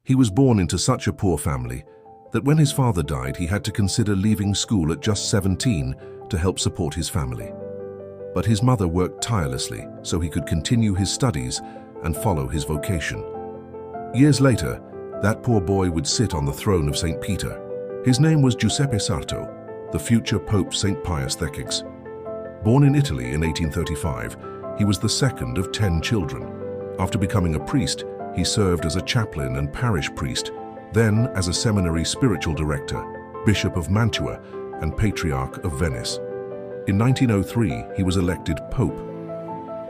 He was born into such a poor family that when his father died, he had to consider leaving school at just 17 to help support his family. But his mother worked tirelessly so he could continue his studies and follow his vocation. Years later, that poor boy would sit on the throne of St. Peter. His name was Giuseppe Sarto, the future Pope Saint Pius X. Born in Italy in 1835, he was the second of 10 children. After becoming a priest, he served as a chaplain and parish priest, then as a seminary spiritual director, Bishop of Mantua, and Patriarch of Venice. In 1903, he was elected Pope.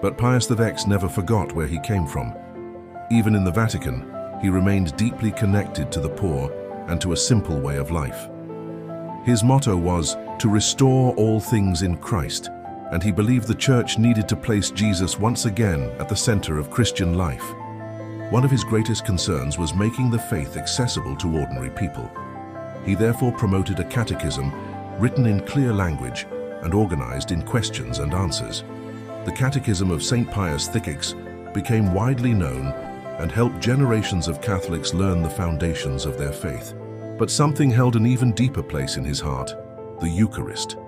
But Pius X never forgot where he came from. Even in the Vatican, he remained deeply connected to the poor and to a simple way of life. His motto was to restore all things in Christ, and he believed the Church needed to place Jesus once again at the center of Christian life. One of his greatest concerns was making the faith accessible to ordinary people. He therefore promoted a catechism written in clear language and organized in questions and answers. The Catechism of Saint Pius X became widely known and helped generations of Catholics learn the foundations of their faith. But something held an even deeper place in his heart: the Eucharist.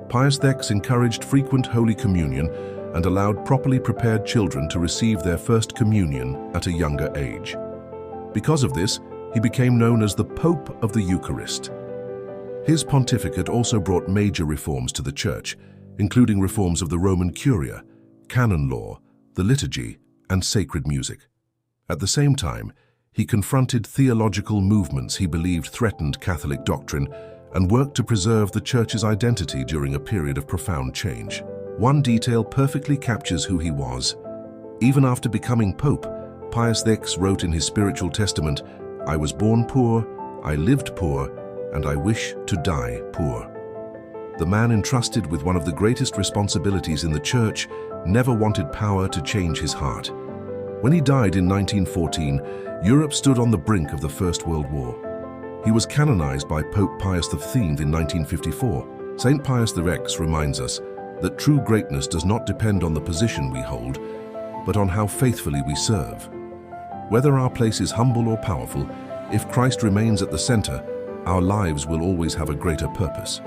Pius X encouraged frequent Holy Communion and allowed properly prepared children to receive their first communion at a younger age. Because of this, he became known as the Pope of the Eucharist. His pontificate also brought major reforms to the Church, including reforms of the Roman Curia, canon law, the liturgy, and sacred music. At the same time, he confronted theological movements he believed threatened Catholic doctrine and worked to preserve the Church's identity during a period of profound change. One detail perfectly captures who he was. Even after becoming Pope, Pius X wrote in his spiritual testament, "I was born poor, I lived poor, and I wish to die poor." The man entrusted with one of the greatest responsibilities in the Church never wanted power to change his heart. When he died in 1914, Europe stood on the brink of the First World War. He was canonized by Pope Pius X in 1954. Saint Pius X reminds us that true greatness does not depend on the position we hold, but on how faithfully we serve. Whether our place is humble or powerful, if Christ remains at the center, our lives will always have a greater purpose.